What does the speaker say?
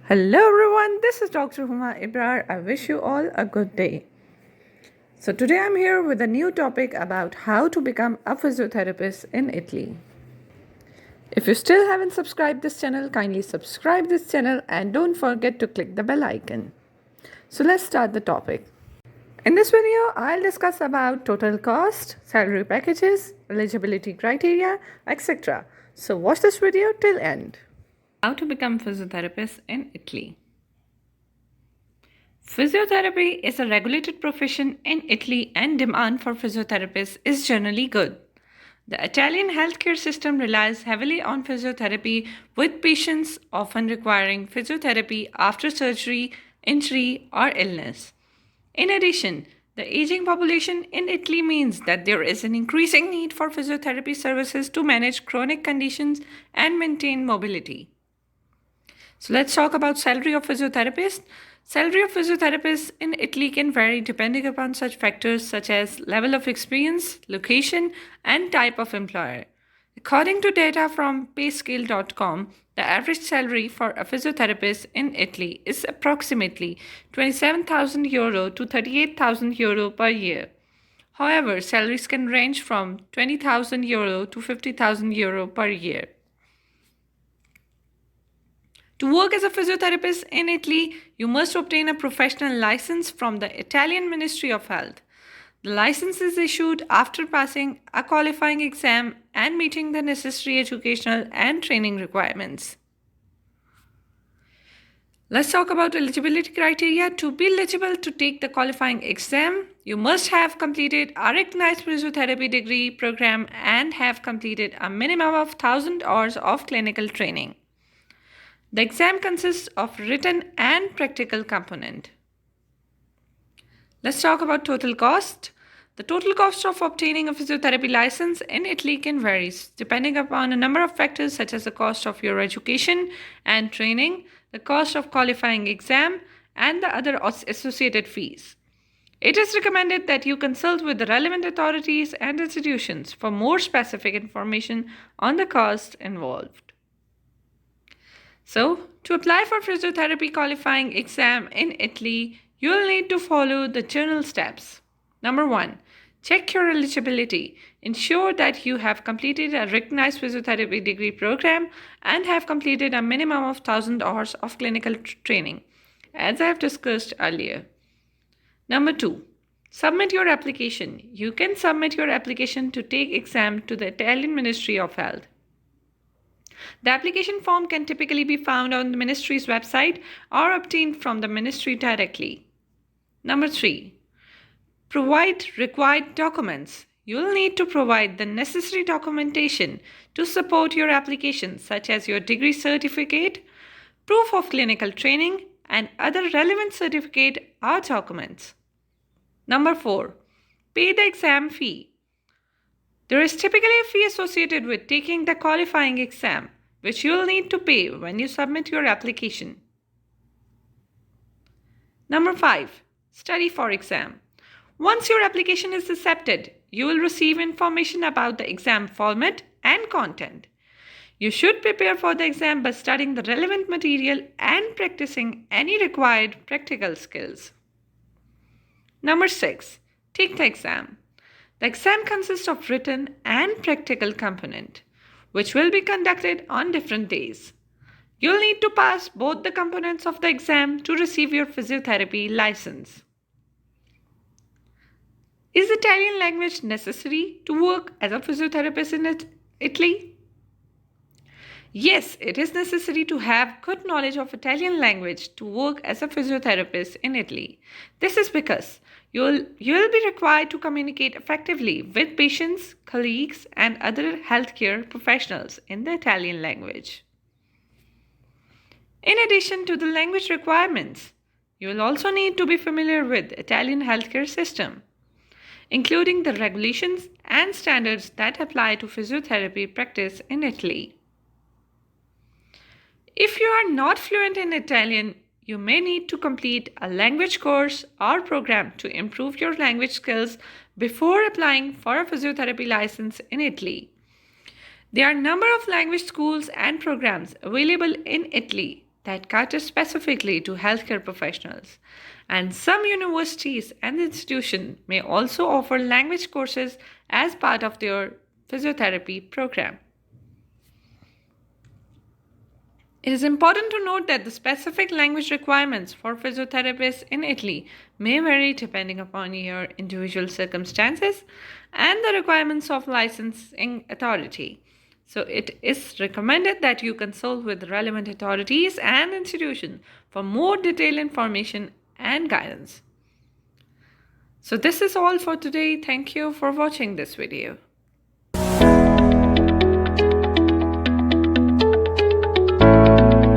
Hello everyone, this is Dr.Huma Ibrar. I wish you all a good day. So today I'm here with a new topic about how to become a physiotherapist in Italy. If you still haven't subscribed this channel, kindly subscribe this channel and don't forget to click the bell icon. So let's start the topic. In this video, I'll discuss about total cost, salary packages, eligibility criteria, etc. So watch this video till end. How to become physiotherapist in Italy. Physiotherapy is a regulated profession in Italy and demand for physiotherapists is generally good. The Italian healthcare system relies heavily on physiotherapy, with patients often requiring physiotherapy after surgery, injury, or illness. In addition, the aging population in Italy means that there is an increasing need for physiotherapy services to manage chronic conditions and maintain mobility. So let's talk about salary of physiotherapists. Salary of physiotherapists in Italy can vary depending upon such factors such as level of experience, location, and type of employer. According to data from payscale.com, the average salary for a physiotherapist in Italy is approximately €27,000 to €38,000 per year. However, salaries can range from €20,000 to €50,000 per year. To work as a physiotherapist in Italy, you must obtain a professional license from the Italian Ministry of Health. The license is issued after passing a qualifying exam and meeting the necessary educational and training requirements. Let's talk about eligibility criteria. To be eligible to take the qualifying exam, you must have completed a recognized physiotherapy degree program and have completed a minimum of 1,000 hours of clinical training. The exam consists of written and practical component. Let's talk about total cost. The total cost of obtaining a physiotherapy license in Italy can vary depending upon a number of factors such as the cost of your education and training, the cost of qualifying exam, and the other associated fees. It is recommended that you consult with the relevant authorities and institutions for more specific information on the cost involved. So, to apply for physiotherapy qualifying exam in Italy, you will need to follow the general steps. Number 1. Check your eligibility. Ensure that you have completed a recognized physiotherapy degree program and have completed a minimum of 1,000 hours of clinical training, as I have discussed earlier. Number 2. Submit your application. You can submit your application to take exam to the Italian Ministry of Health. The application form can typically be found on the ministry's website or obtained from the ministry directly. Number 3. Provide required documents. You will need to provide the necessary documentation to support your application, such as your degree certificate, proof of clinical training, and other relevant certificate or documents. Number 4. Pay the exam fee. There is typically a fee associated with taking the qualifying exam, which you will need to pay when you submit your application. Number 5. Study for exam. Once your application is accepted, you will receive information about the exam format and content. You should prepare for the exam by studying the relevant material and practicing any required practical skills. Number 6. Take the exam. The exam consists of written and practical component, which will be conducted on different days. You'll need to pass both the components of the exam to receive your physiotherapy license. Is Italian language necessary to work as a physiotherapist in Italy? Yes, it is necessary to have good knowledge of Italian language to work as a physiotherapist in Italy. This is because you will be required to communicate effectively with patients, colleagues, and other healthcare professionals in the Italian language. In addition to the language requirements, you will also need to be familiar with the Italian healthcare system, including the regulations and standards that apply to physiotherapy practice in Italy. If you are not fluent in Italian, you may need to complete a language course or program to improve your language skills before applying for a physiotherapy license in Italy. There are a number of language schools and programs available in Italy that cater specifically to healthcare professionals. And some universities and institutions may also offer language courses as part of their physiotherapy program. It is important to note that the specific language requirements for physiotherapists in Italy may vary depending upon your individual circumstances and the requirements of licensing authority. So, it is recommended that you consult with relevant authorities and institutions for more detailed information and guidance. So, this is all for today. Thank you for watching this video.